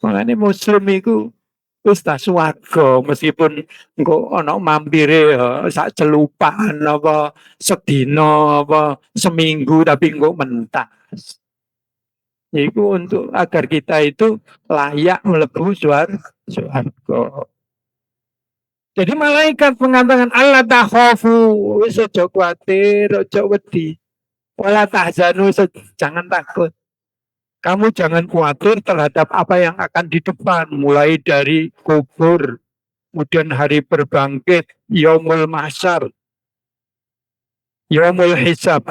Makanya muslim iku wis tak swarga meskipun engko ana mampire sak celupaan apa sedina apa seminggu tapi engko mentas. Iku untuk agar kita itu layak mlebu swarga. Jadi malaikat mengatakan Allah takhafu, wis aja kuwatir, aja wedi. Wala tahzanu, jangan takut. Kamu jangan khawatir terhadap apa yang akan di depan, mulai dari kubur, kemudian hari berbangkit, yaumul mahsyar, yaumul hisab,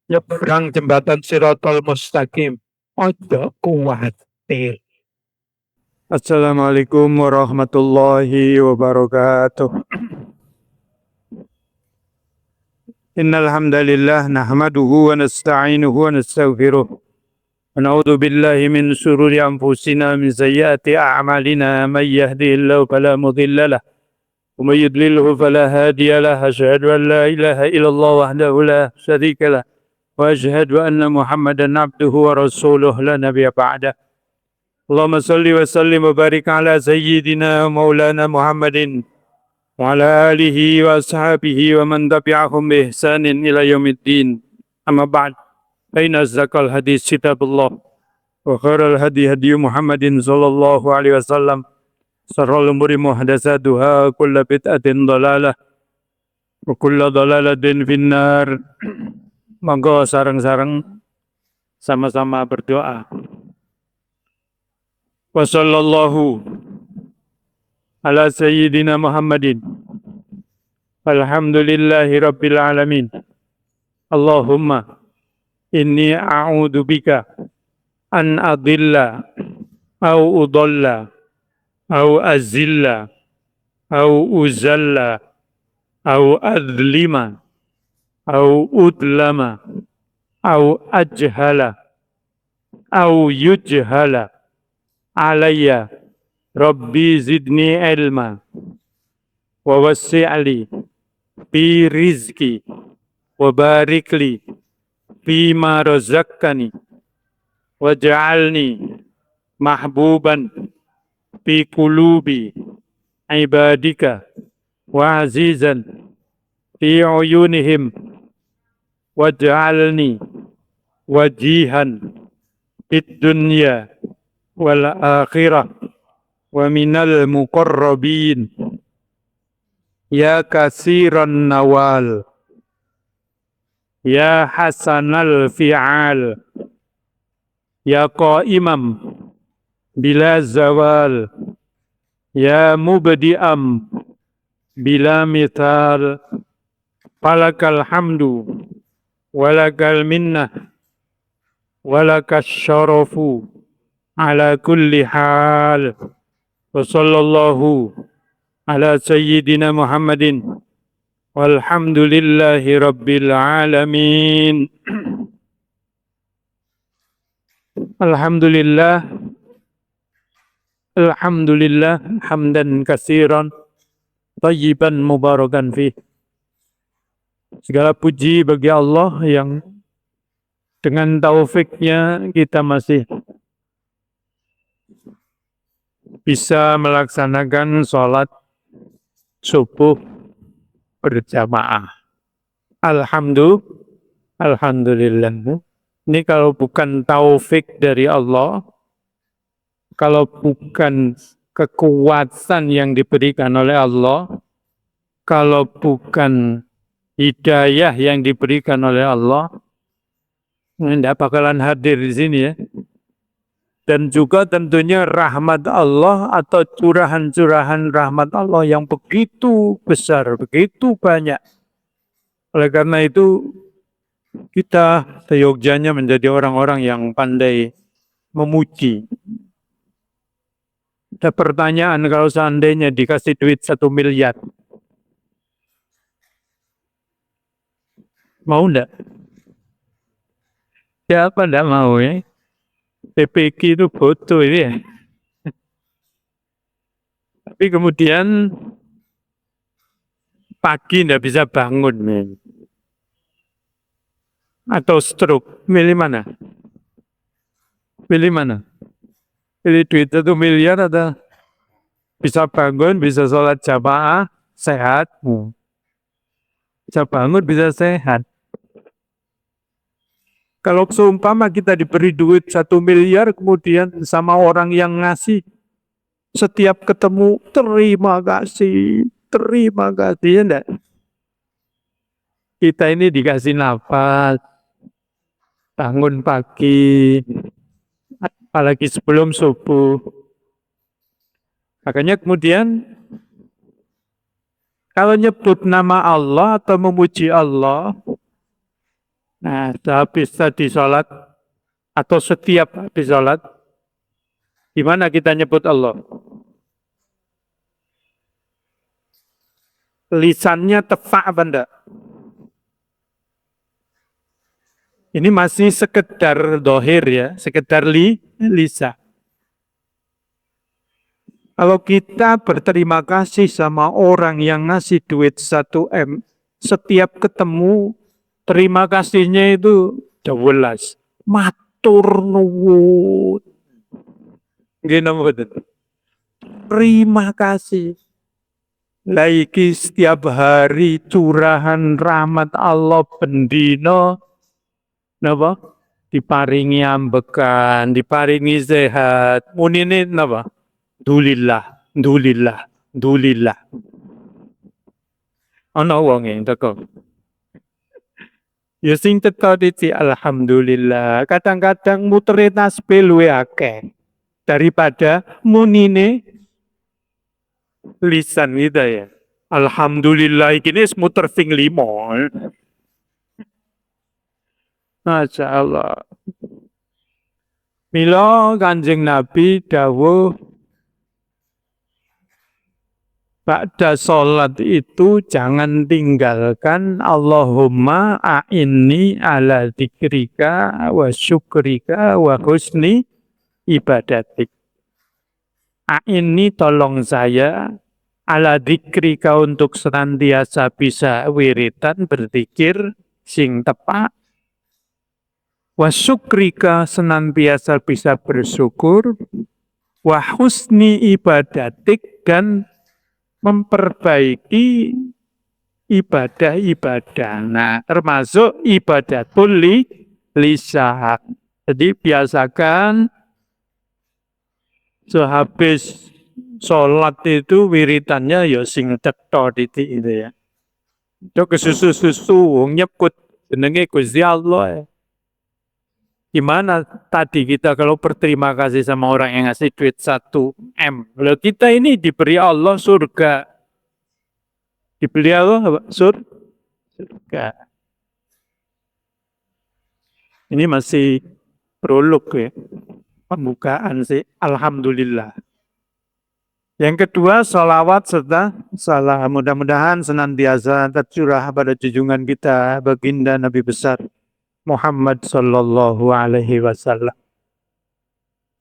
nyebrang jembatan Siratal Mustaqim. Ojo khawatir. Assalamualaikum warahmatullahi wabarakatuh. Innal hamdalillah nahmaduhu wa nasta'inuhu wa nastaghfiruh. Wa na'udzu billahi min shururi anfusina min sayyiati a'malina may yahdihillahu fala mudilla lahu wa may yudlilhu fala hadiya lahu. Asyhadu an la ilaha illallah wahdahu la syarika lahu wa asyhadu anna Muhammadan abduhu wa rasuluhu la nabiyya ba'dah. Allahumma salli wa sallim wa barik ala sayyidina maulana Muhammadin wa ala alihi wa ashabihi wa man tabi'ahum bi ihsanin ila yaumiddin. Amma ba'd. Aina azdaqal hadis kitabullah wa khairal hadi hadi Muhammadin sallallahu alaihi wasallam. Syarrul umuri muhdatsatuha kullu bid'atin dhalalah wa kullu dhalalatin finnar. Monggo sareng-sareng sama-sama berdoa. Wa sallallahu ala sayyidina Muhammadin walhamdulillahi rabbil alamin. Allahumma inni a'udzu bika an adilla au udalla au azilla au uzalla au adlima au udlama au ajhala au yujhala alayya. Rabbi zidni ilma wa wasi'li fi rizki wa barikli fi ma razaqtani waj'alni mahbuban fi qulubi ibadika wa azizan fi uyunihim waj'alni wajihan fid dunya wal akhirah wa minal muqarrabin ya kasiran nawal ya hasanal fi'al ya qaimam bila zawal ya mubdi'am bila mithal falakal hamdu walakal minnah walakas syarafu ala kulli hal. Wa sallallahu ala sayyidina Muhammadin walhamdulillahi rabbil alamin. Alhamdulillah, alhamdulillah hamdan katsiran thayyiban mubarakan fih. Segala puji bagi Allah yang dengan taufiknya kita masih bisa melaksanakan sholat subuh berjamaah. Alhamdulillah. Ini kalau bukan taufik dari Allah, kalau bukan kekuatan yang diberikan oleh Allah, kalau bukan hidayah yang diberikan oleh Allah, tidak bakalan hadir di sini ya. Dan juga tentunya rahmat Allah atau curahan-curahan rahmat Allah yang begitu besar, begitu banyak. Oleh karena itu, kita seyogyanya menjadi orang-orang yang pandai memuji. Ada pertanyaan, kalau seandainya dikasih duit 1 miliar, mau enggak? Siapa enggak mau ya? PPK itu bodoh ini ya. Tapi kemudian pagi enggak bisa bangun. Ya. Atau stroke, milih mana? Pilih mana? Jadi duit 1 miliar ada bisa bangun, bisa sholat jamaah, sehat. Bisa bangun, bisa sehat. Kalau seumpama kita diberi duit 1 miliar, kemudian sama orang yang ngasih, setiap ketemu, terima kasih, ya enggak? Kita ini dikasih nafas, bangun pagi, apalagi sebelum subuh. Makanya kemudian, kalau nyebut nama Allah atau memuji Allah, nah habis tadi sholat, atau setiap habis sholat, gimana kita nyebut Allah? Lisannya tepak apa enggak? Ini masih sekedar dohir ya, sekedar lisan. Kalau kita berterima kasih sama orang yang ngasih duit 1 M, setiap ketemu, terima kasihnya itu 12. Matur nuwun. Terima kasih. Laiki setiap hari curahan rahmat Allah bendino, napa? Diparingi ambekan, diparingi sehat. Munine napa? Dulillah. Ana wong yang teko. Ya sing teko dici alhamdulillah. Kadang-kadang mutere tasbih luwe akeh daripada munine lisan kita ya. Alhamdulillah iki muter ping 5. Masya Allah. Mila Kanjeng Nabi dawuh ba'da sholat itu jangan tinggalkan Allahumma a'inni ala dzikrika wa syukrika wa husni ibadatik. A'inni tolong saya ala dzikrika untuk senantiasa bisa wiritan berzikir sing tepat. Wa syukrika senantiasa bisa bersyukur, wa husni ibadatik dan memperbaiki ibadah-ibadah. Nah, termasuk ibadatul lisan. Jadi biasakan sehabis sholat itu wiritannya ya sing cetha titik itu ya. Itu kesusu-susu nyebut jenenge Gusti Allah ya. Gimana tadi kita kalau berterima kasih sama orang yang ngasih duit 1 M. Kalau kita ini diberi Allah surga. Diberi Allah apa? Surga. Ini masih prolog ya. Pembukaan sih. Alhamdulillah. Yang kedua, sholawat serta salam. Mudah-mudahan senantiasa tercurah pada junjungan kita, baginda Nabi besar Muhammad sallallahu alaihi wasallam.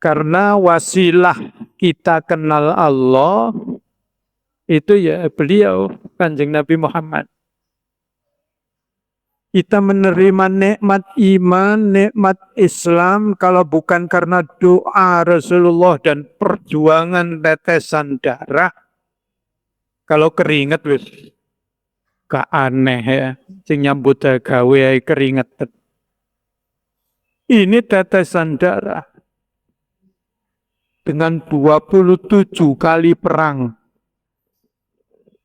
Karena wasilah kita kenal Allah itu ya beliau Kanjeng Nabi Muhammad. Kita menerima nikmat iman, nikmat Islam kalau bukan karena doa Rasulullah dan perjuangan tetesan darah. Kalau keringet wis gak aneh ya, sing nyambut gawe keringet. Ini tetesan darah dengan 27 kali perang.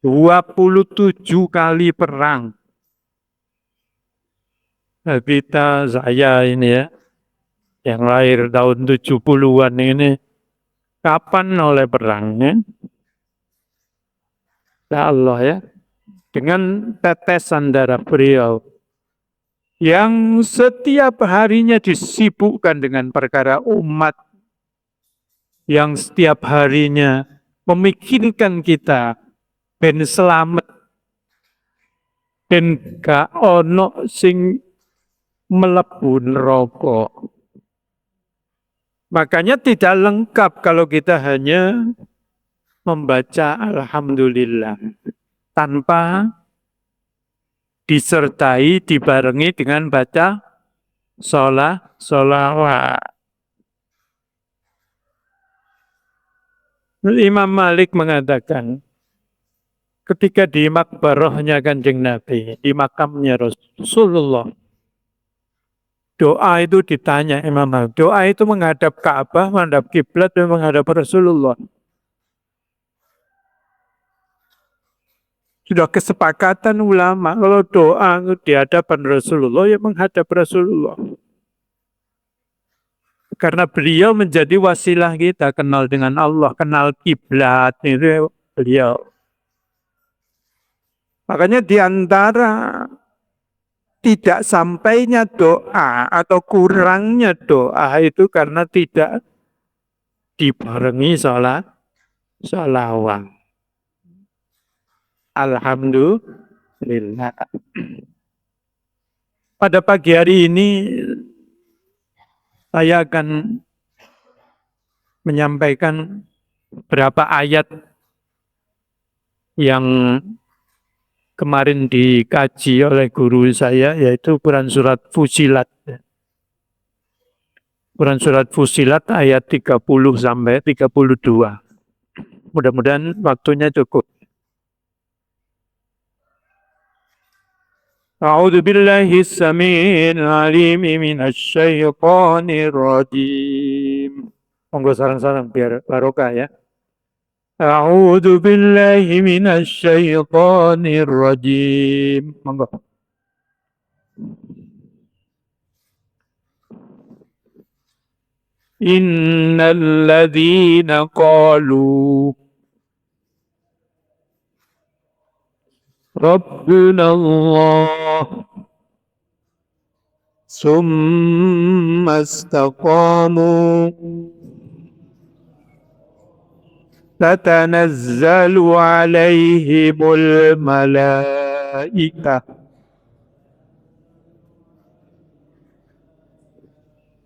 27 kali perang. Nah, saya ini ya, yang lahir tahun 70-an ini, kapan oleh perangnya? Ya Allah ya, dengan tetesan darah beliau, yang setiap harinya disibukkan dengan perkara umat, yang setiap harinya memikirkan kita ben selamat, ben gak ono sing mlebu neraka. Makanya tidak lengkap kalau kita hanya membaca alhamdulillah tanpa disertai, dibarengi dengan baca sholawat. Imam Malik mengatakan, ketika di makbarahnya Kanjeng Nabi, di makamnya Rasulullah, doa itu ditanya Imam Malik. Doa itu menghadap Ka'bah, menghadap kiblat, dan menghadap Rasulullah. Sudah kesepakatan ulama, kalau doa di hadapan Rasulullah, ya menghadap Rasulullah. Karena beliau menjadi wasilah kita, kenal dengan Allah, kenal kiblat, itu beliau. Makanya di antara tidak sampainya doa atau kurangnya doa itu karena tidak dibarengi sholawat. Alhamdulillah. Pada pagi hari ini saya akan menyampaikan beberapa ayat yang kemarin dikaji oleh guru saya, yaitu Quran Surat Fusilat. Quran Surat Fusilat ayat 30 sampai 32. Mudah-mudahan waktunya cukup. A'udzu billahi as-sami'il 'alim minasy syaithanir rajim. Monggo sareng-sareng biar barokah ya. A'udzu billahi minasy syaithanir rajim. Monggo. Innal ladzina qalu Rabbuna Allah summa istaqamu tatanazzalu alaihimul malaikah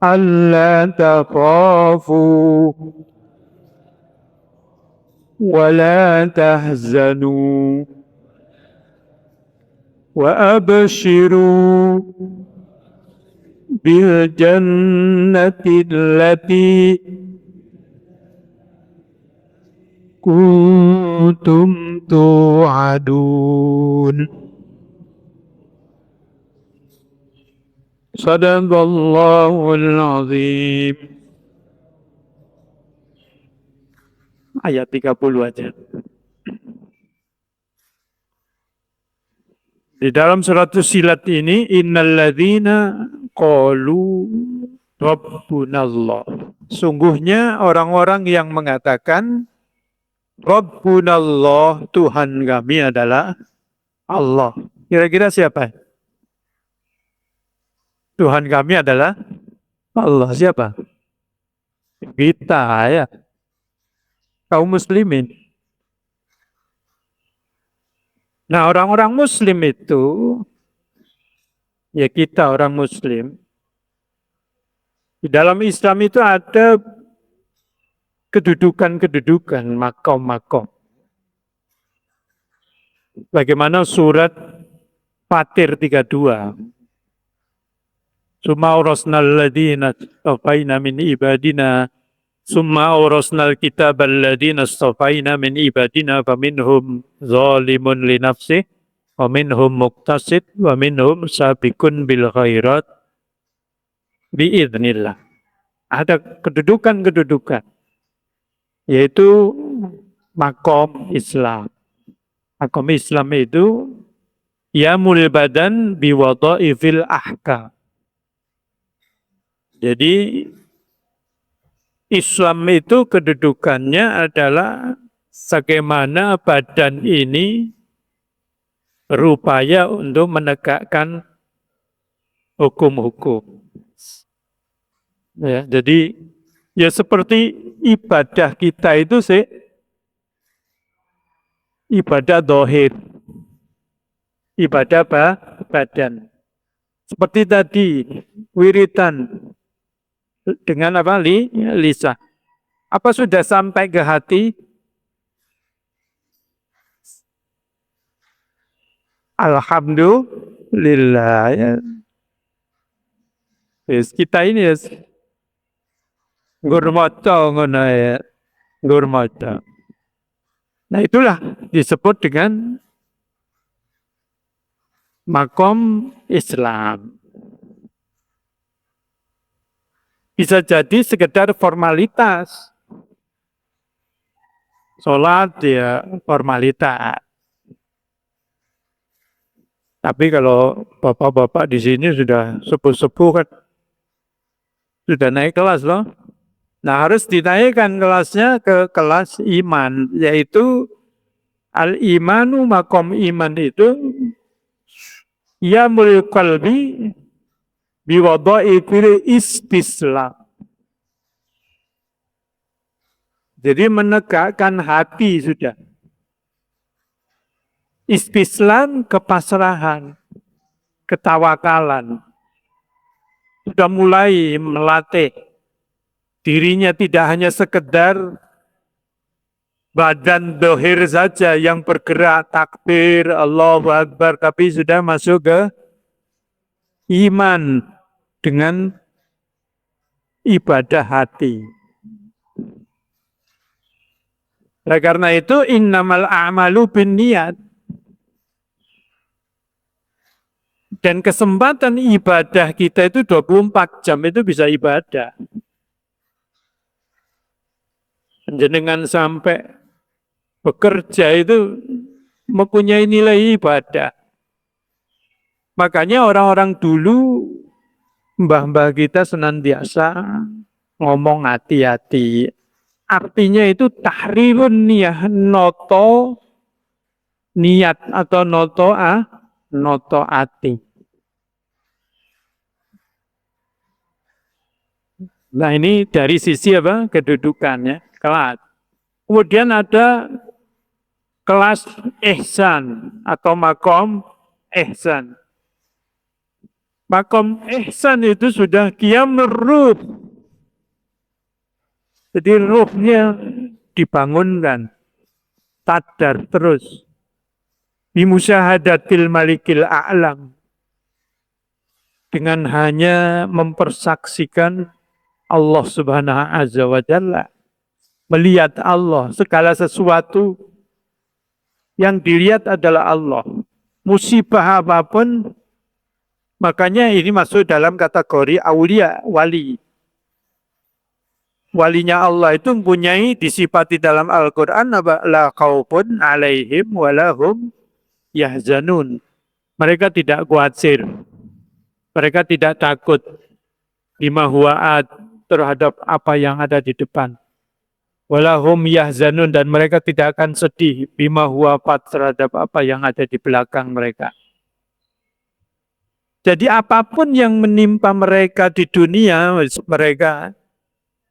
alla takhafu wa la tahzanu wa abshiru bil jannati allati kuntum tu'adun. Sadaqallahul azim. Ayat 30 aja. Di dalam surat Fussilat ini, innalladzina qalu rabbunallah. Sungguhnya orang-orang yang mengatakan Rabbunallah, Tuhan kami adalah Allah. Kira-kira siapa? Tuhan kami adalah Allah. Siapa? Kita ya. Kaum muslimin. Nah, orang-orang muslim itu, ya kita orang muslim, di dalam Islam itu ada kedudukan-kedudukan, makom-makom. Bagaimana surat Fatir 32. Summa awrasnal ladina astafaina min ibadina summa awrasnal kitabal ladina astafaina min ibadina faminhum zalimun li nafsih wa minhum muqtasid wa minhum sabiqun bil khairat biidznillah. Ada kedudukan-kedudukan, yaitu makom Islam. Makom Islam itu yamul badan biwadhaifil ahkam. Jadi Islam itu kedudukannya adalah bagaimana badan ini berupaya untuk menegakkan hukum-hukum. Ya, jadi ya seperti ibadah kita itu sih ibadah dohir, ibadah badan. Seperti tadi wiritan dengan apa? Lisan. Apa sudah sampai ke hati? Alhamdulillah ya. Yes, kita ini ya ngurmato ngono ya. Ngurmata. Nah itulah disebut dengan makom Islam. Bisa jadi sekedar formalitas. Sholat ya formalitas. Tapi kalau bapak-bapak di sini sudah sepuh-sepuh kan, sudah naik kelas loh. Nah harus dinaikkan kelasnya ke kelas iman, yaitu al-imanu makom iman itu yamul qalbi biwadai fil istislam. Jadi menegakkan hati sudah. Istislam kepasrahan, ketawakalan. Sudah mulai melatih dirinya tidak hanya sekedar badan dohir saja yang bergerak takbir Allahu Akbar, tapi sudah masuk ke iman dengan ibadah hati. Nah, karena itu innamal a'malu binniyat. Dan kesempatan ibadah kita itu 24 jam itu bisa ibadah. Jenengan sampai bekerja itu mempunyai nilai ibadah. Makanya orang-orang dulu, mbah-mbah kita senantiasa ngomong hati-hati. Artinya itu tahrirun niyah, noto niat atau noto ati. Nah ini dari sisi apa? Kedudukannya, kelas. Kemudian ada kelas ihsan atau makom ihsan. Makom ihsan itu sudah qiyamur ruh. Jadi ruhnya dibangunkan, sadar terus. Bimusyahadatil malikil a'lam. Dengan hanya mempersaksikan Allah subhanahu azza wa jalla. Melihat Allah, segala sesuatu yang dilihat adalah Allah. Musibah apapun, makanya ini masuk dalam kategori aulia, wali. Walinya Allah itu mempunyai disifati dalam Al-Quran apa? La khaufun alaihim walahum yahzanun. Mereka tidak khawatir. Mereka tidak takut bima huwa'at terhadap apa yang ada di depan. Walahum yahzanun, dan mereka tidak akan sedih bima huwa'at terhadap apa yang ada di belakang mereka. Jadi apapun yang menimpa mereka di dunia, mereka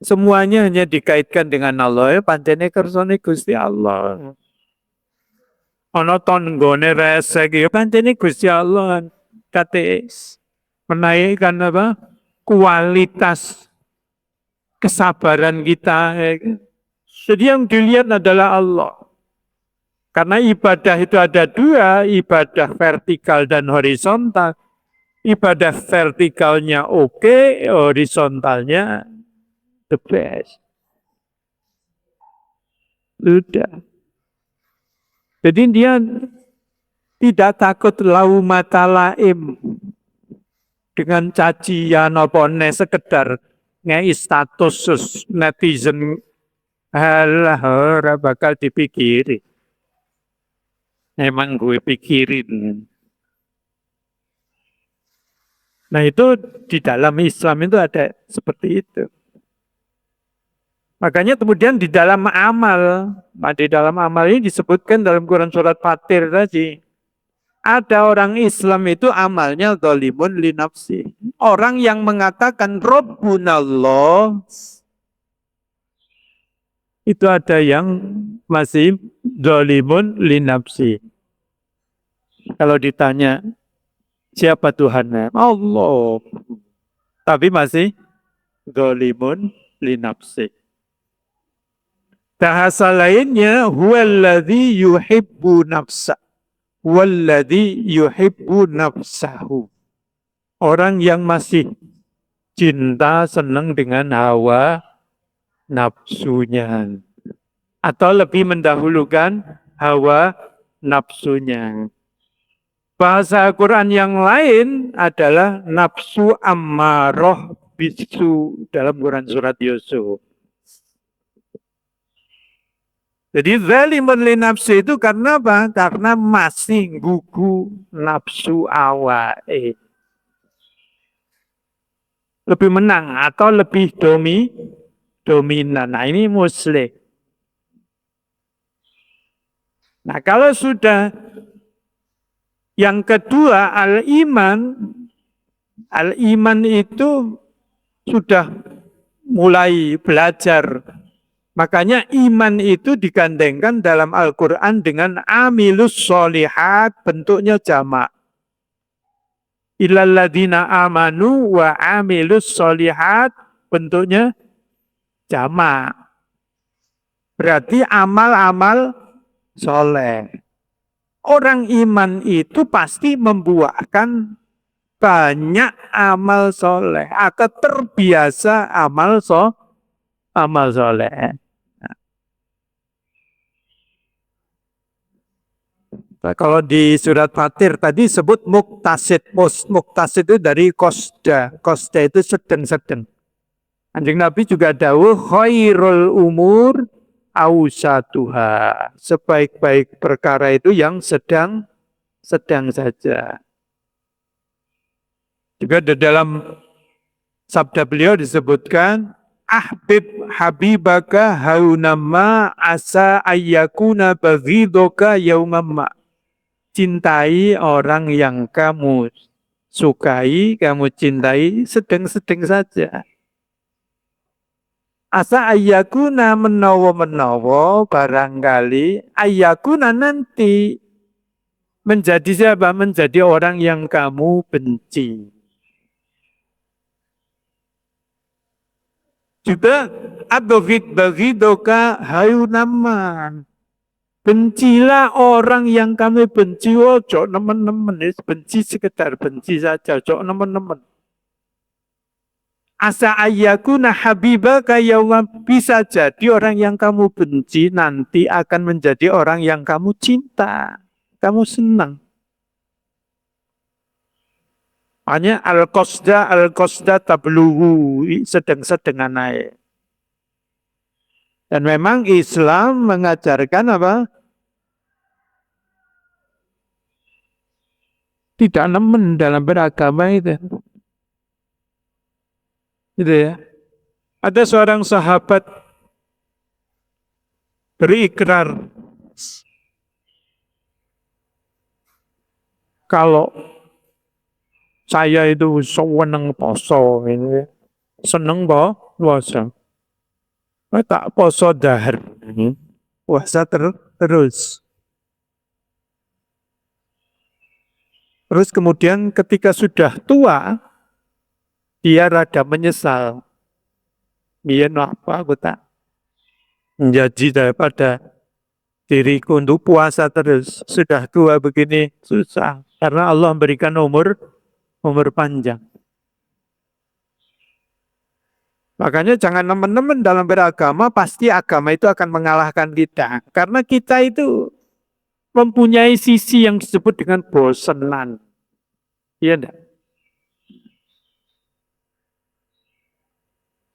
semuanya hanya dikaitkan dengan Allah. Pancene kersane Gusti Allah. Ana tonggone resek ya pancene Gusti Allah kate menaikkan apa? Kualitas kesabaran kita. Jadi yang dilihat adalah Allah. Karena ibadah itu ada dua, ibadah vertikal dan horizontal. Ibadah vertikalnya oke, horizontalnya the best. Sudah. Jadi dia tidak takut laumata laim dengan cacian apa sekedar ngei status netizen, halah ora bakal dipikiri. Emang gue pikirin. Nah itu di dalam Islam itu ada seperti itu. Makanya kemudian di dalam amal ini disebutkan dalam Quran surat Fatir tadi. Ada orang Islam itu amalnya zalimun li nafsi. Orang yang mengatakan Rabbunallah, itu ada yang masih zalimun li nafsi. Kalau ditanya siapa Tuhannya? Allah. Tapi masih zalimun li nafsi. Bahasa lainnya huwallazi yuhibbu nafsa walladzi yuhibbu nafsahu. Orang yang masih cinta senang dengan hawa nafsunya. atau lebih mendahulukan hawa nafsunya. Bahasa Al-Quran yang lain adalah nafsu ammaroh bisu dalam Quran surat Yusuf. Jadi zalimun li nafsi itu karena apa? Karena masih gugu nafsu awake. Lebih menang atau lebih dominan. Nah ini muslim. Nah kalau sudah yang kedua al-iman. Al-iman itu sudah mulai belajar. Makanya iman itu digandengkan dalam Al-Quran dengan amilus solihat, bentuknya jamak. Illalladzina amanu wa amilus solihat, bentuknya jamak. Berarti amal-amal soleh. Orang iman itu pasti membuahkan banyak amal soleh. Akan terbiasa amal soleh. Nah, kalau di surat Fatir tadi sebut muktasid. Muktasid itu dari kosda. Kosda itu sedang-sedang. Kanjeng Nabi juga dawuh khairul umur ausatuha. Sebaik-baik perkara itu yang sedang saja. Juga di dalam sabda beliau disebutkan ahbib habibaka haunamma asa ayyakuna baghidoka yaumamma. Cintai orang yang kamu sukai, kamu cintai sedang-sedang saja. Asa ayyakuna menawa barangkali ayyakuna nanti menjadi siapa? Menjadi orang yang kamu benci. Juga abghid baghidoka hayunaman. Bencilah orang yang kami benci, ojo nemen-nemen, benci sekedar benci saja, ojo nemen-nemen. Asa ayyakuna habibaka yauma, bisa jadi orang yang kamu benci nanti akan menjadi orang yang kamu cinta, kamu senang. Hanya al-qasda tablughu, sedang-sedang naik. Dan memang Islam mengajarkan apa? Tidak nemen dalam beragama itu. Gitu ya. Ada seorang sahabat berikrar kalau saya itu seneng poso ini, seneng puasa. Tak poso dahar, puasa terus. Terus kemudian ketika sudah tua, dia rada menyesal. Biar apa aku tak menjadi daripada diriku untuk puasa terus. Sudah tua begini susah. Karena Allah memberikan umur panjang. Makanya jangan nemen-nemen dalam beragama, pasti agama itu akan mengalahkan kita. Karena kita itu mempunyai sisi yang disebut dengan bosenan. Iya enggak?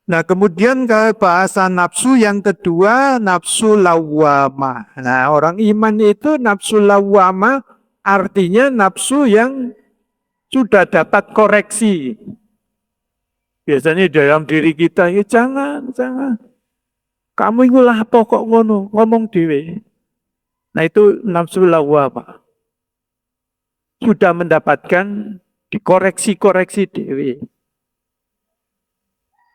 Nah kemudian ke bahasa nafsu yang kedua, nafsu lawwamah. Nah orang iman itu nafsu lawwamah artinya nafsu yang sudah dapat koreksi. Biasanya dalam diri kita, ya jangan. Kamu itu lah pokok ngono, ngomong dewe. Nah itu nafsu lawwamah. Sudah mendapatkan dikoreksi dewe.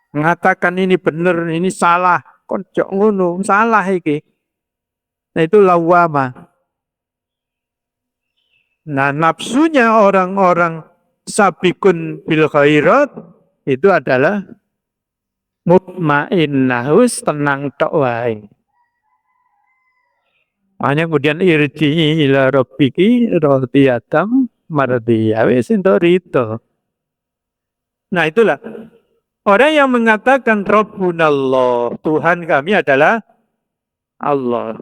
Mengatakan ini benar, ini salah. Kocok ngono, salah iki. Nah itu lawwamah. Nah nafsunya orang-orang sabikun bil khairat itu adalah mutmainnah, tenang tok wae. Makanya kemudian irji ila rabbiki radhiyatam mardiyah, wis entuk rito. Nah itulah orang yang mengatakan Rabbunallah, Tuhan kami adalah Allah.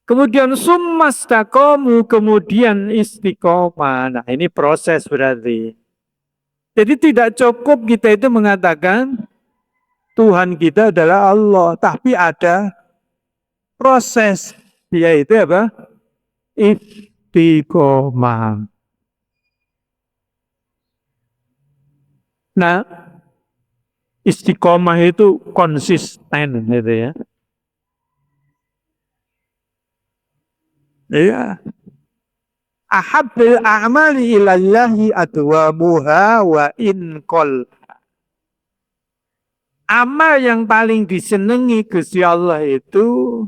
Kemudian summastaqamu, kemudian istiqomah. Nah, ini proses berarti. Jadi tidak cukup kita itu mengatakan Tuhan kita adalah Allah, tapi ada proses, yaitu apa? Istiqomah. Nah, istiqomah itu konsisten gitu ya. Iya. Ahabbil a'mali ilallahi adwamuha wa in qol. Amal yang paling disenangi Gusti Allah itu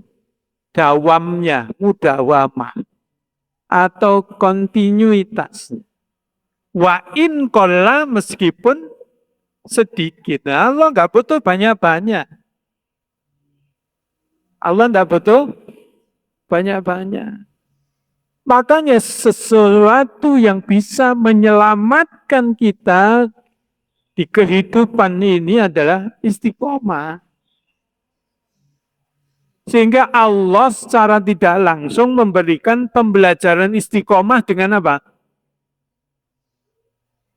dawamnya, mudawamah atau kontinuitas. Wa in qalla, meskipun sedikit. Nah, Allah nggak butuh banyak-banyak. Allah nggak butuh banyak-banyak. Makanya sesuatu yang bisa menyelamatkan kita di kehidupan ini adalah istiqomah. Sehingga Allah secara tidak langsung memberikan pembelajaran istiqomah dengan apa?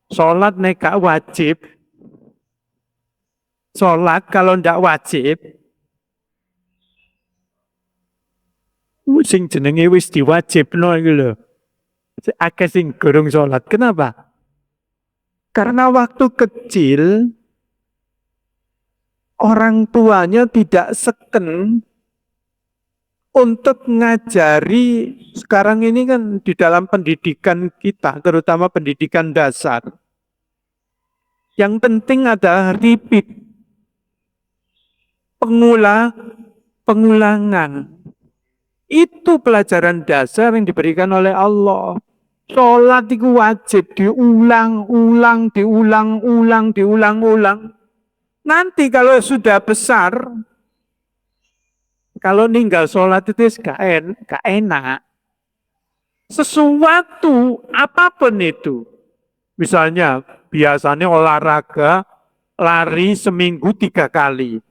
Sholat neka wajib. Sholat kalau tidak wajib, sing jenenge wis diwajibno iki lho. Akeh sing gorong salat. Kenapa? Karena waktu kecil orang tuanya tidak seken untuk ngajari. Sekarang ini kan di dalam pendidikan kita, terutama pendidikan dasar, yang penting adalah repeat, pengulangan. Itu pelajaran dasar yang diberikan oleh Allah. Sholat itu wajib diulang-ulang. Nanti kalau sudah besar, kalau ninggal sholat itu gak enak. Sesuatu apapun itu. Misalnya biasanya olahraga, lari seminggu 3 kali.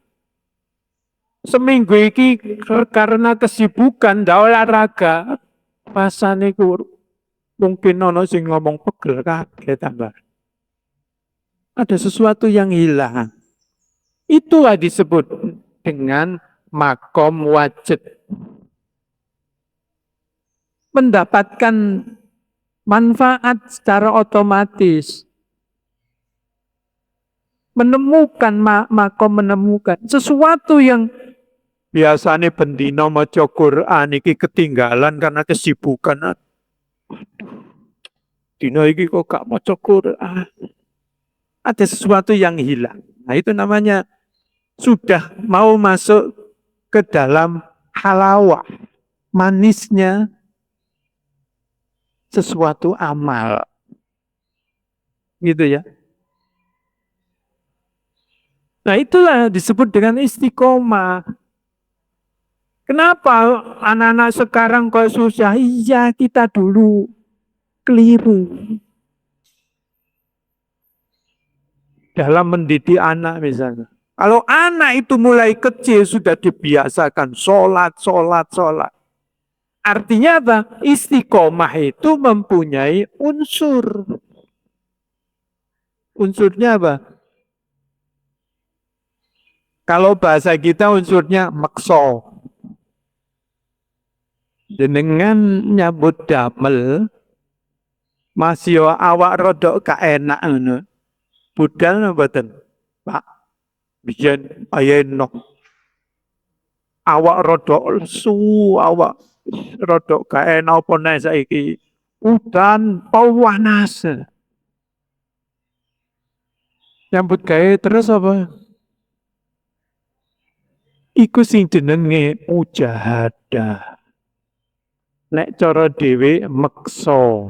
Seminggu ini karena kesibukan ndak olahraga, pasane ku mungkin ono sing ngomong pegel kaget tambah. Ada sesuatu yang hilang. Itulah disebut dengan makom wajib. Mendapatkan manfaat secara otomatis. Menemukan menemukan sesuatu yang biasanya bendino maca Quran iki ketinggalan karena kesibukan. Dino iki kok gak maca Quran. Ada sesuatu yang hilang. Nah, itu namanya sudah mau masuk ke dalam halawah, manisnya sesuatu amal. Gitu ya. Nah, itulah disebut dengan istiqomah. Kenapa anak-anak sekarang kok susah? Iya, kita dulu keliru dalam mendidik anak misalnya. Kalau anak itu mulai kecil sudah dibiasakan sholat. Artinya apa? Istiqomah itu mempunyai unsur. Unsurnya apa? Kalau bahasa kita unsurnya makso. Dengan nyambut damel masih awak rodok ka enak ngono. Budal mboten. Pak, biyen ayeno. Awak rodok lesu, awak rodok ka enak apa nek saiki. Udan panas. Nyambut gawe terus apa? Iku sing jenenge mujahadah. Nek cara dhewe meksa.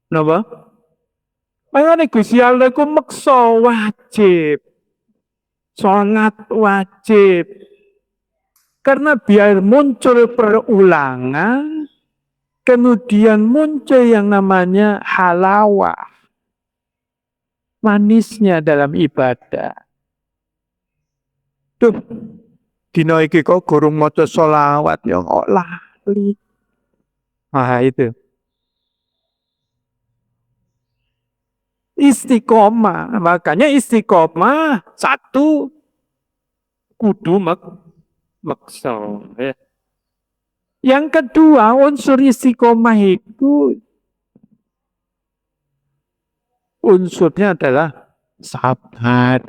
Napa? Makanya Gusti Allah ku meksa wajib. Salat wajib. Karena biar muncul perulangan, kemudian muncul yang namanya halawah. Manisnya dalam ibadah. Tuh, dina iki kok gurung maca selawat ya kok lali. Nah itu. Istiqomah. Makanya istiqomah satu kudu maksa. Ya. Yang kedua unsur istiqomah itu unsurnya adalah sabar.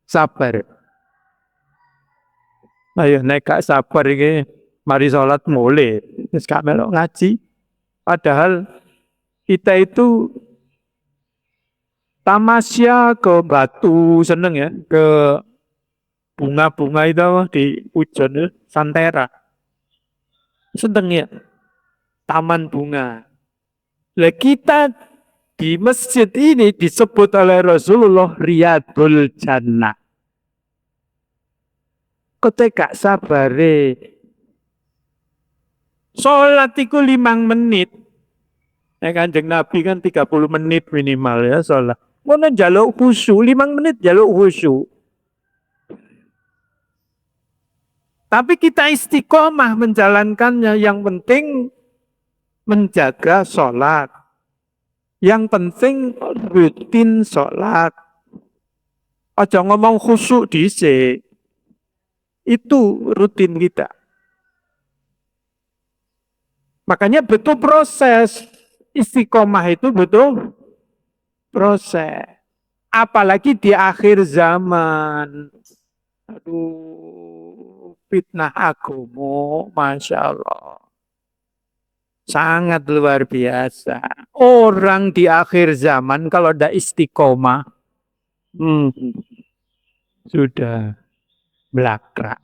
Sabar. Ayo nek gak sabar iki mari salat mulai. Wis gak melok ngaji. Padahal kita itu tamasya ke batu seneng ya, ke bunga-bunga itu di Pujon Santera. Seneng ya, taman bunga. Lah kita di masjid ini disebut oleh Rasulullah Riyadul Jannah. Kote gak sabare. Sholat itu 5 menit. Kanjeng Nabi kan 30 menit minimal ya sholat. Mana jaluk khusyuk, 5 menit jaluk khusyuk. Tapi kita istiqomah menjalankannya. Yang penting menjaga sholat. Yang penting rutin sholat. Aja ngomong khusyuk dhisik. Itu rutin kita. Makanya betul proses. Istiqomah itu betul proses. Apalagi di akhir zaman. Aduh, fitnah agama, Masya Allah. Sangat luar biasa. Orang di akhir zaman kalau tidak istiqomah, sudah belakrak.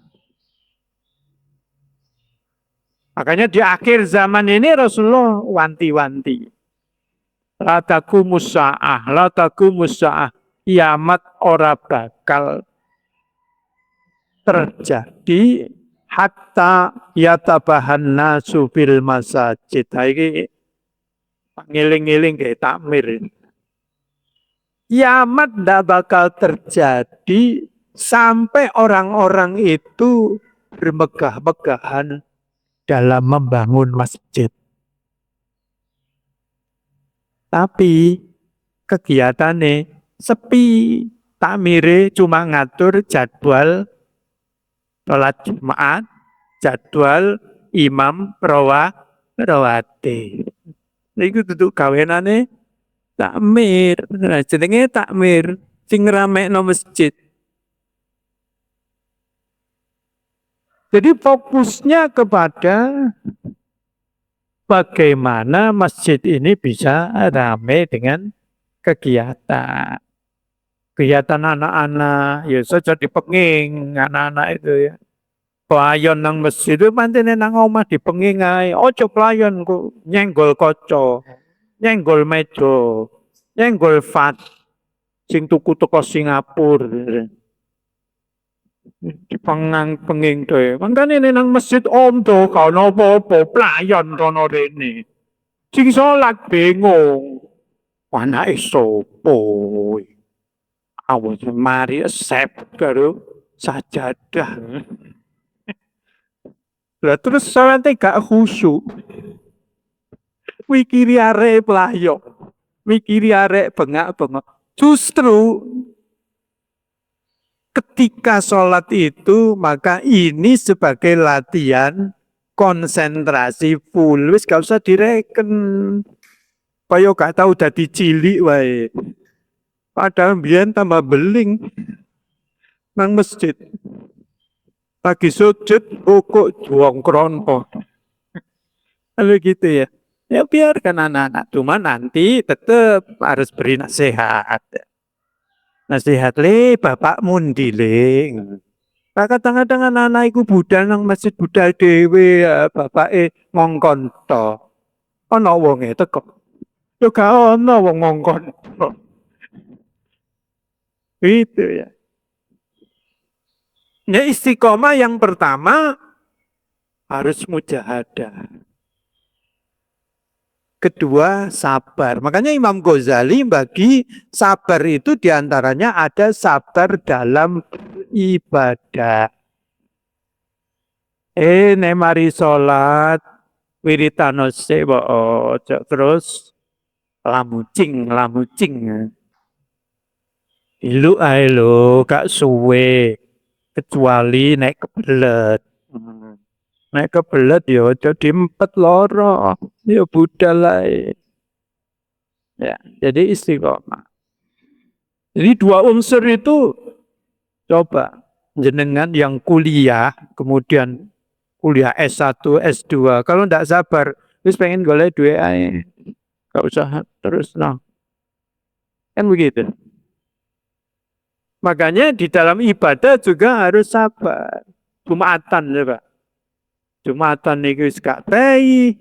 Makanya di akhir zaman ini Rasulullah wanti-wanti. La taqumus sa'ah, la taqumus sa'ah. Kiamat ora bakal terjadi hatta yatabahan nasu fil masajid. Iki ngiling-ngiling kayak takmir. Kiamat tidak bakal terjadi sampai orang-orang itu bermegah-megahan dalam membangun masjid. Tapi kegiatannya sepi. Takmire cuma ngatur jadwal sholat Jumat, jadwal imam rawatib. Iku duduk gawenane takmir. Nah, jenenge takmir sing ngramekno masjid. Jadi fokusnya kepada bagaimana masjid ini bisa ramai dengan kegiatan. Kegiatan anak-anak, ya saja dipenging anak-anak itu ya. Pelayan nang masjid itu mantene nang omah dipenging ae. Ojo pelayan ku nyenggol kaca, nyenggol meja, nyenggol vat sing tuku teko Singapura. Dipenging dhewe. Mangkane nang masjid ondo gak ono apa-apa, pelayan rono rene. Sing salat bingung. Anake sapa? Awas mari sep karo sajadah. Lah terus sampe gak khusyuk. Mikiri arek pelayan. Mikiri arek bengak-bengok. Justru ketika sholat itu, maka ini sebagai latihan konsentrasi full. Wis gak usah direken. Kaya gak tahu dadi cilik wae. Padahal mbiyen tambah beling nang masjid. Lagi sujud, kok jongkron. Lalu gitu ya. Ya biarkan anak-anak. Cuma nanti tetap harus beri nasihat. Nasihat le bapakmu ndiling. Kadang-kadang anak-anak iku budal nang masjid budal dhewe, bapake ngongkon to. Ana wonge teko. Yo gak ana wong ngongkon. Itu ya. Ya istiqomah yang pertama harus mujahadah. kedua sabar. Makanya Imam Ghazali bagi sabar itu diantaranya ada sabar dalam ibadah. Mari sholat wiritanose terus lamucing. Ilu ae lo gak suwe kecuali naik kebelet. Naik kebelet yo jadi empet loro. Ya budal ae. Ya, jadi istiqomah. Jadi dua unsur itu coba jenengan yang kuliah, kemudian kuliah S1, S2. Kalau ndak sabar, terus pengen golek duit ae. Gak usah terus no. Kan begitu. Makanya di dalam ibadah juga harus sabar. Jumatan coba. Jumatan niku wis gak tei.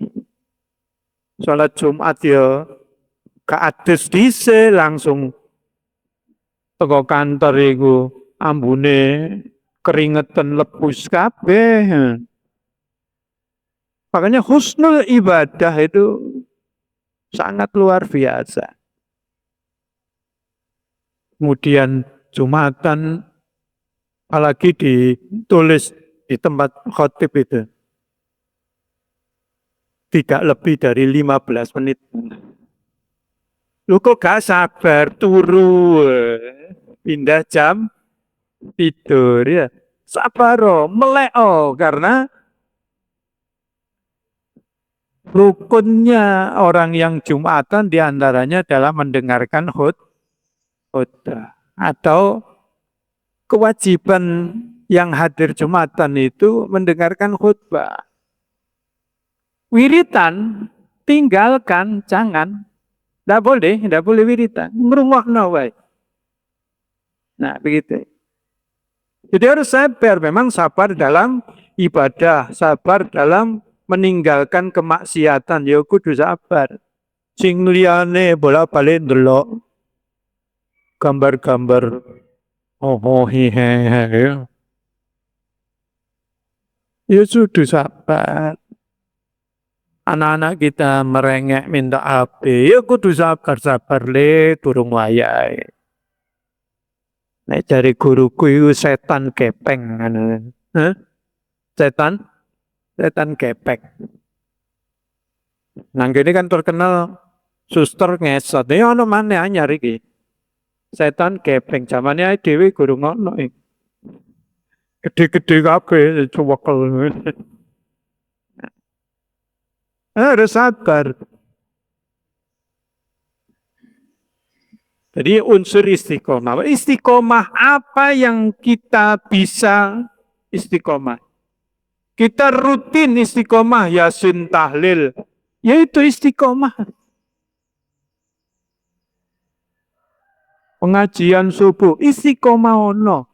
Salat Jumat ya gak ades dhisik langsung teko kantor iku ambune keringetan lepus kabeh. Makanya husnul ibadah itu sangat luar biasa. Kemudian Jumatan apalagi ditulis di tempat khotib itu tidak lebih dari 15 menit. Lu kok gak sabar turu pindah jam tidur ya. Sabar melek karena rukunnya orang yang Jumatan diantaranya adalah mendengarkan khutbah. Atau kewajiban yang hadir Jumatan itu mendengarkan khutbah. Wiritan tinggalkan, jangan. Tidak boleh wiritan. Ngrungokno wae. Nah, begitu. Jadi harus sabar, memang sabar dalam ibadah, sabar dalam meninggalkan kemaksiatan, ya kudu sabar. Sing liyane bola-balik ndelok gambar-gambar hihehe. Ya sudah sabar. Anak-anak kita merengek minta HP, ya kudu sabar le durung wayahe. Nek dari guruku itu setan gepeng. Setan gepeng. Nang kene kan terkenal suster ngesot. Ya ono maneh anyar iki. Setan gepeng zamane ae dhewe guru ngono iki. Gede-gede kabeh cuwekel. Harus sabar. Jadi unsur istiqomah. Istiqomah apa yang kita bisa istiqomah? Kita rutin istiqomah yasin tahlil. Yaitu istiqomah. Pengajian subuh istiqomah ono.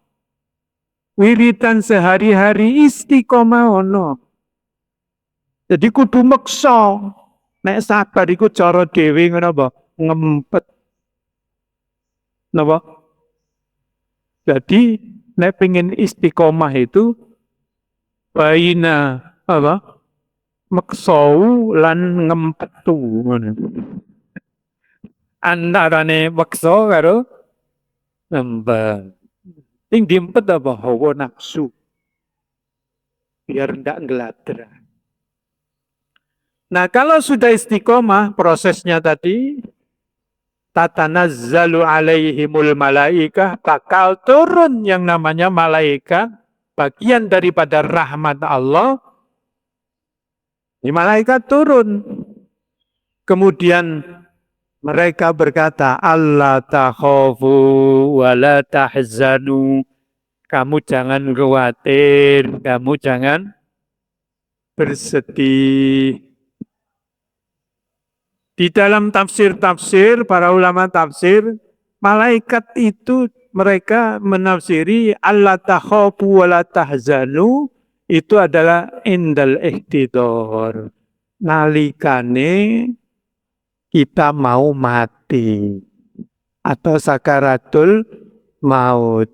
Wiridan sehari-hari istiqomah ono. Jadi kudu meksa. Nek sabar iku cara dhewe ngono apa? Ngempet. Napa? Jadi nek pengen istiqomah itu baina apa? Meksau lan ngempetu ngono. Antarane meksa karo ngempet. Sing diempet apa? Hawa nafsu. Biar ndak ngeladrah. Nah, kalau sudah istiqomah, prosesnya tadi, tatanazzalu alaihimul malaikah, bakal turun yang namanya malaikat, bagian daripada rahmat Allah. Di malaikat turun. Kemudian mereka berkata, Allah takhafu wa la tahzanu. Kamu jangan khawatir, kamu jangan bersedih. Di dalam tafsir-tafsir, para ulama tafsir, malaikat itu mereka menafsiri Allah takhafu wa la tahzanu itu adalah indal ihtidor. Nalikane kita mau mati atau sakaratul maut.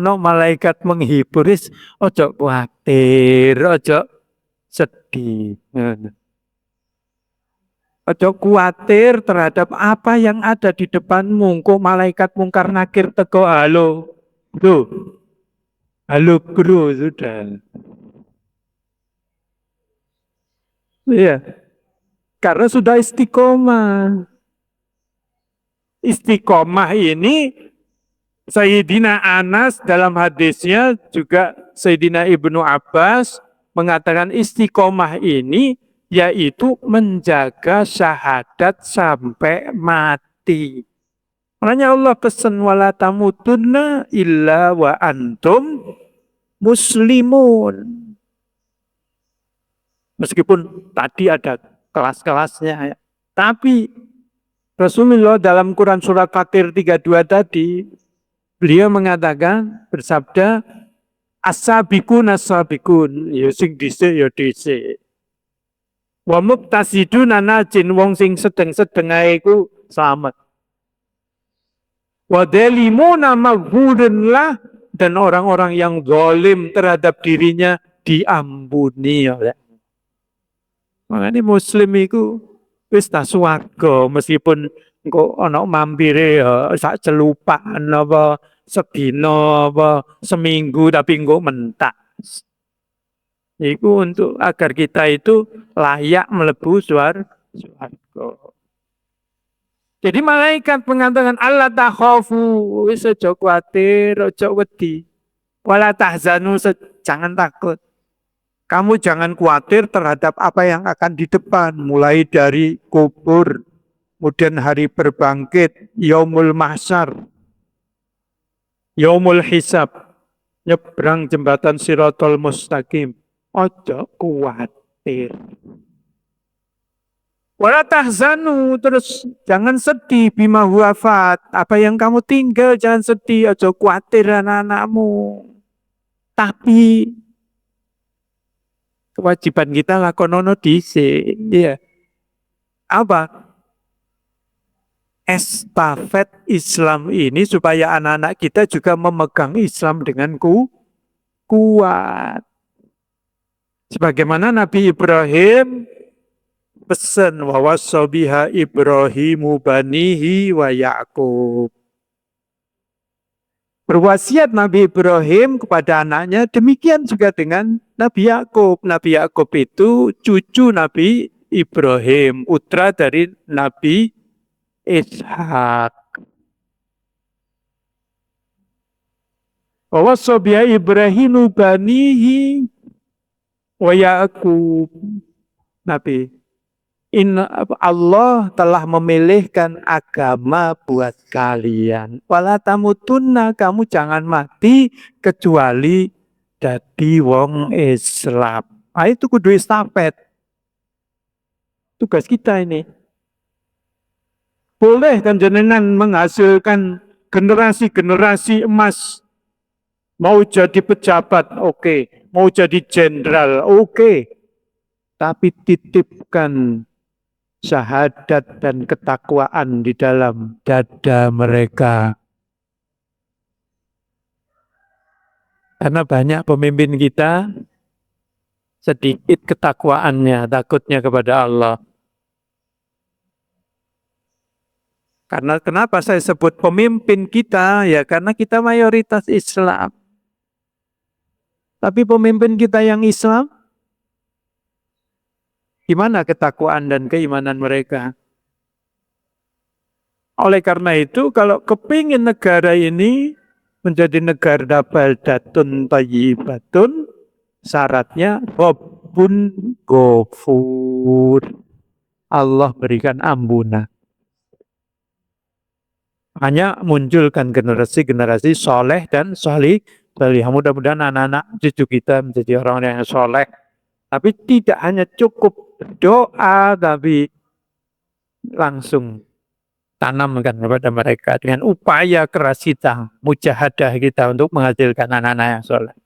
No malaikat menghibur, ojo khawatir, ojo sedih. Ojo kuatir terhadap apa yang ada di depanmu. Kok malaikat mungkar nakir teko halo. Bro. Halo bro sudah. Iya. Karena sudah istiqomah. Istiqomah ini Sayyidina Anas dalam hadisnya juga Sayyidina Ibnu Abbas mengatakan istiqomah ini yaitu menjaga syahadat sampai mati. Makanya Allah pesan wala tamutunna illa wa antum muslimun. Meskipun tadi ada kelas-kelasnya, tapi Rasulullah dalam Quran surat Fatir 32 tadi, beliau mengatakan, bersabda, as-sabiqun as-sabiqun, ya sing dhisik ya dhisik. Wa muqtasidun najin wong sing sedeng-sedeng ae iku selamat. Wa dalimuna maghfurunlah dan orang-orang yang zalim terhadap dirinya diampuni oleh. Makanya muslim itu wis ta swarga meskipun engko ana mampire ya sak celupan apa sedina apa seminggu tapi engko mentak. Iku untuk agar kita itu layak mlebu swarga. Jadi malaikat mengatakan Allah takhafu, wis aja kuwatir, aja wedi. Wala tahzanu, jangan takut. Kamu jangan khawatir terhadap apa yang akan di depan, mulai dari kubur, kemudian hari berbangkit, yaumul mahsyar, yaumul hisab, nyebrang jembatan Siratal Mustaqim. Ojo khawatir. Wala tahzanu, terus jangan sedih bima huwafat. Apa yang kamu tinggal jangan sedih, ojo khawatir anak-anakmu. Tapi kewajiban kita lakonono dhisik. Iya. Apa? Estafet Islam ini supaya anak-anak kita juga memegang Islam dengan kuat. Sebagaimana Nabi Ibrahim pesan wa wasabiha Ibrahimu banihi wa Ya'qub. Berwasiat Nabi Ibrahim kepada anaknya, demikian juga dengan Nabi Yakub. Nabi Yakub itu cucu Nabi Ibrahim, putra dari Nabi Ishak. Wa wasabiha Ibrahimu banihi wa Ya'qub. Nabi Allah telah memilihkan agama buat kalian. Wala tamutunna, kamu jangan mati kecuali dadi wong Islam. Nah, itu kudu estafet. Tugas kita ini. Boleh kan jenengan menghasilkan generasi-generasi emas. Mau jadi pejabat, oke. Mau jadi jenderal, oke. Tapi titipkan syahadat dan ketakwaan di dalam dada mereka. Karena banyak pemimpin kita sedikit ketakwaannya, takutnya kepada Allah. Karena kenapa saya sebut pemimpin kita? Ya karena kita mayoritas Islam. Tapi pemimpin kita yang Islam, gimana ketakwaan dan keimanan mereka? Oleh karena itu, kalau kepingin negara ini menjadi negara baldatun thayyibatun, syaratnya Rabbun Ghafur. Allah berikan ampunan. Hanya munculkan generasi-generasi soleh dan solih. Mudah-mudahan anak-anak cucu kita menjadi orang yang soleh. Tapi tidak hanya cukup doa, tapi langsung tanamkan kepada mereka dengan upaya keras kita, mujahadah kita untuk menghasilkan anak-anak yang soleh.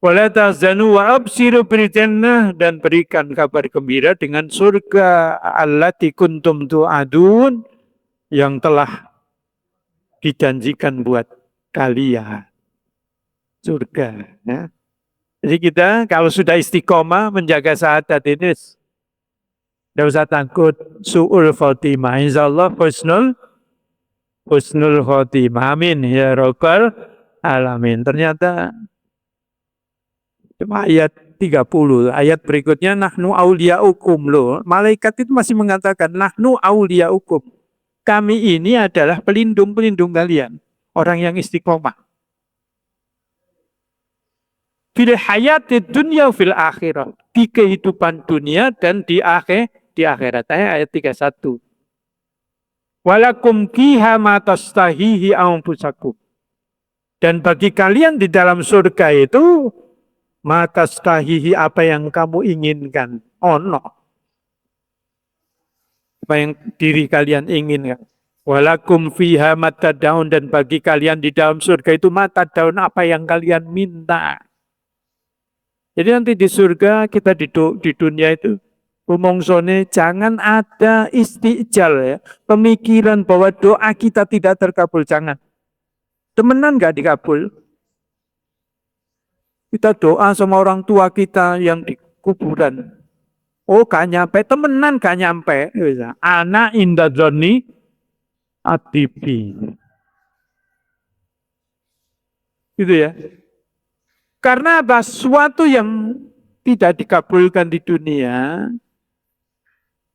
Wala tahzanu wa abshiru bil jannah, dan berikan kabar gembira dengan surga allati kuntum tu'adun, yang telah dijanjikan buat kalian. Surga. Ya. Jadi kita kalau sudah istiqomah menjaga syahadat ini, Tidak usah takut su'ul khotimah. Insyaallah husnul khotimah. Amin ya rabbal alamin. Ternyata cuma ayat 30. Ayat berikutnya nahnu auliyaukum loh. Malaikat itu masih mengatakan nahnu auliyaukum. Kami ini adalah pelindung-pelindung kalian. Orang yang istiqomah. Fil hayati dunya fil akhirah. Di kehidupan dunia dan di akhirat. Ayat 31. Walakum fiha ma tastahihi anfusakum. Dan bagi kalian di dalam surga itu ma tastahihi, apa yang kamu inginkan. Ono. Apa yang diri kalian inginkan. Walakum fiha ma tadaun, dan bagi kalian di dalam surga itu ma tadaun, apa yang kalian minta. Jadi nanti di surga kita di dunia itu rumongsone jangan ada istijal ya, pemikiran bahwa doa kita tidak terkabul, jangan. Temenan gak dikabul? Kita doa sama orang tua kita yang di kuburan. Oh gak nyampe, temenan gak nyampe. Ana indadzoni atibi. Gitu ya. Karena apa? Sesuatu yang tidak dikabulkan di dunia,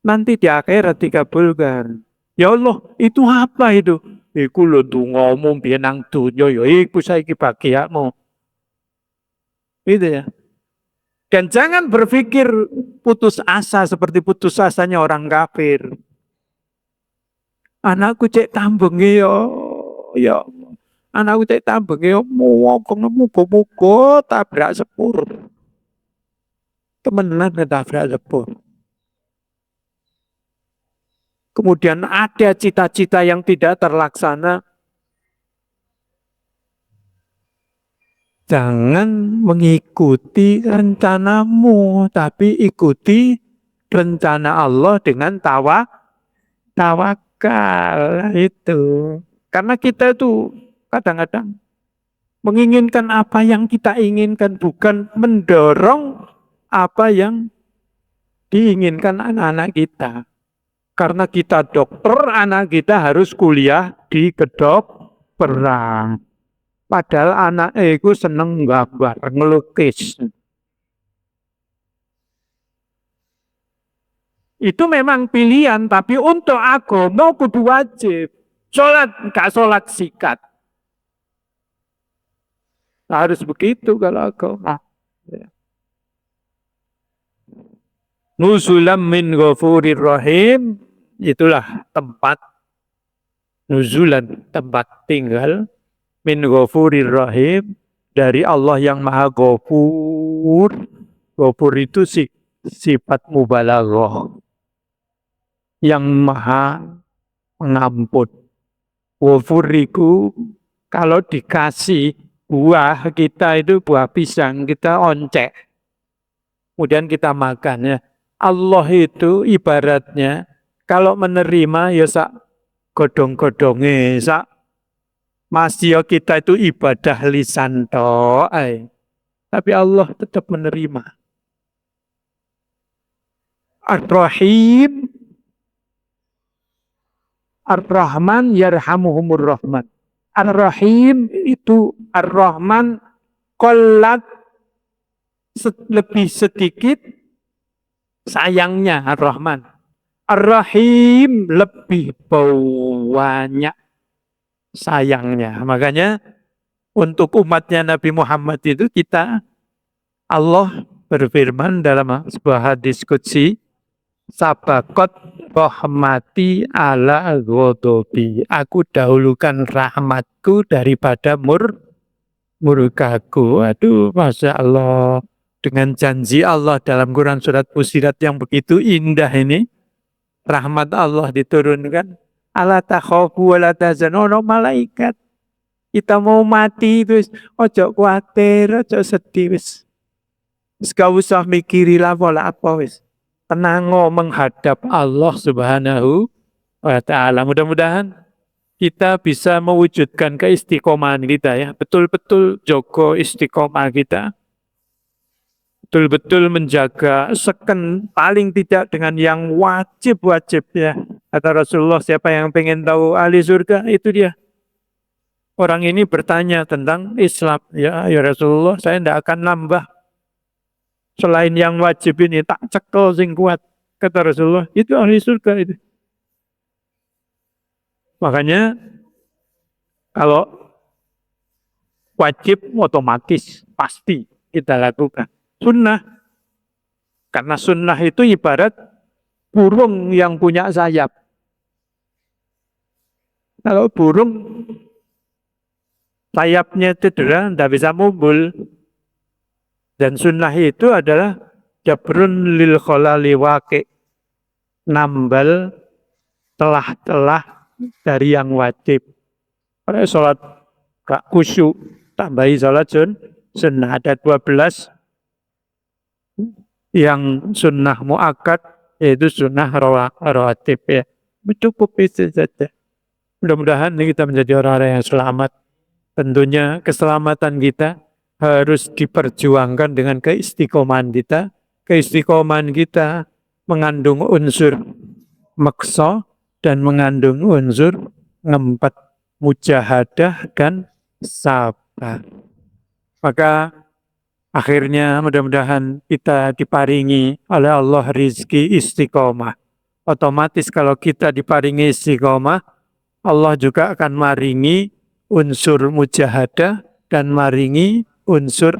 nanti di akhirat dikabulkan. Ya Allah, itu apa itu? Iku lho ngomong biar nang dunya, ya iku saiki bagiamu. Gitu ya. Dan jangan berpikir putus asa seperti putus asanya orang kafir. Anakku cek tambenge ya. Anakku cek tambenge ya muga-muga tabrak sepur. Temenan tabrak sepur. Kemudian ada cita-cita yang tidak terlaksana. Jangan mengikuti rencanamu, tapi ikuti rencana Allah dengan tawakal itu. Karena kita itu kadang-kadang menginginkan apa yang kita inginkan, bukan mendorong apa yang diinginkan anak-anak kita. Karena kita dokter, anak kita harus kuliah di kedokteran. Padahal anak itu seneng gambar, ngelukis. Itu memang pilihan, tapi untuk agama kudu wajib. Sholat, gak sholat sikat. Harus begitu kalau agama. Nuzulam min ghafurir rahim. Itulah tempat nuzulan, tempat tinggal min ghafurir rahim, dari Allah yang maha ghafur. Ghafur itu sifat mubalaghah, yang maha pengampun. Ghafur itu kalau dikasih buah, kita itu buah pisang, kita oncek, kemudian kita makan ya. Allah itu ibaratnya kalau menerima ya sak godong-godonge, sak masih kita itu ibadah lisan toh, tapi Allah tetap menerima. Ar-Rahim, Ar-Rahman yarhamuhumur Rahman. Ar-Rahim itu Ar-Rahman kollat lebih sedikit sayangnya Ar-Rahman. Ar-Rahim lebih banyak sayangnya. Makanya untuk umatnya Nabi Muhammad itu kita, Allah berfirman dalam sebuah hadis qudsi, sabaqat rahmati ala ghadabi. Aku dahulukan rahmatku daripada murkaku. Aduh, Masya Allah. Dengan janji Allah dalam Quran surat Fussilat yang begitu indah ini, rahmat Allah diturunkan. Ala takhafu wa la tahzanu, malaikat. Kita mau mati terus ojo kuatir, ojo sedih wis. Gak usah mikiri lah pola apa wis. Tenango menghadap Allah Subhanahu wa taala. Mudah-mudahan kita bisa mewujudkan keistiqomahan kita ya. Betul-betul jogo istiqomah kita. betul-betul menjaga seken paling tidak dengan yang wajib-wajib ya. Kata Rasulullah, siapa yang pengen tahu ahli surga, itu dia. Orang ini bertanya tentang Islam. Ya Rasulullah, saya tidak akan nambah. Selain yang wajib ini, tak cekel sing kuat. Kata Rasulullah, itu ahli surga itu. Makanya kalau wajib otomatis pasti kita lakukan. Sunnah, karena sunnah itu ibarat burung yang punya sayap. Kalau burung sayapnya cedera, tidak bisa mumbul. Dan sunnah itu adalah jabrun lil kholali waqi, nambal telah-telah dari yang wajib. Kalau sholat gak khusyuk, tambahi sholat sunnah. Ada 12 yang sunnah muakkad, yaitu sunnah rawatib ya. Cukup itu saja. Mudah-mudahan kita menjadi orang-orang yang selamat. Tentunya keselamatan kita harus diperjuangkan dengan keistiqomahan kita. Keistiqomahan kita mengandung unsur maksa dan mengandung unsur ngempet, mujahadah dan sabar. Maka akhirnya mudah-mudahan kita diparingi oleh Allah rizki istiqomah. Otomatis kalau kita diparingi istiqomah, Allah juga akan maringi unsur mujahadah dan maringi unsur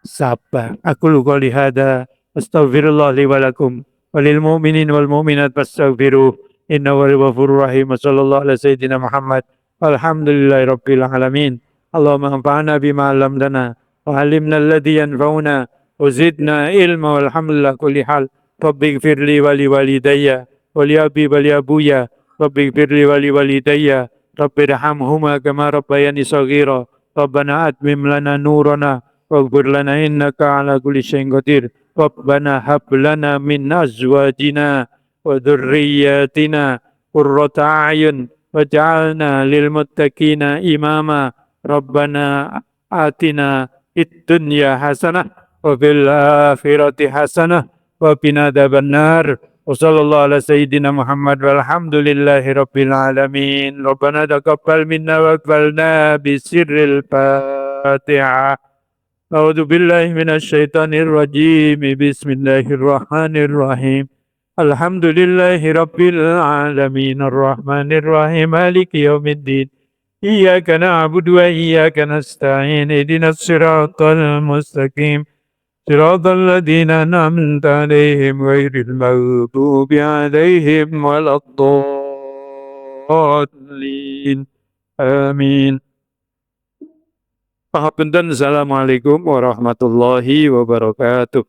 sabar. Aku qouli hada astaghfirullah li wa lakum walil mu'minin wal mu'minat fastaghfiruh innahu huwal ghafurur rahim. Sallallahu ala sayyidina Muhammad. Alhamdulillahi rabbil alamin. Allahumma anfa'na bima 'allamtana wa 'allimna alladhi yanfa'una wa zidna ilma walhamdulillah kulli hal. Rabbighfir li wa li walidayya wa li abi wa li abuya. Rabbighfir li wa li walidayya. Rabbirhamhuma kama rabbayani shaghira. Rabbana atmim lana nurana waghfir lana innaka ala kulli syai'in qadir. Rabbana hab lana min azwajina wa dhurriyyatina qurrata a'yun waj'alna lil muttaqina imama. Rabbana atina fid dunya hasanah wa fil akhirati hasanah wa qina adzabannar. Wassallallahu ala sayyidina Muhammad walhamdulillahi rabbil alamin. Rabbana taqabbal minna wa aqbalna bisirril Fatihah. A'udzu billahi minasy syaithanir rajim. Bismillahirrahmanirrahim. Alhamdulillahi rabbil alamin. Arrahmanir rahim. Maliki yaumiddin. Iyyaka na'budu wa iyyaka nasta'in. Ihdinas siratal mustaqim. صراط الذين أنعمت عليهم غير المغضوب عليهم ولا الضالين آمين. Assalamualaikum warahmatullahi wabarakatuh.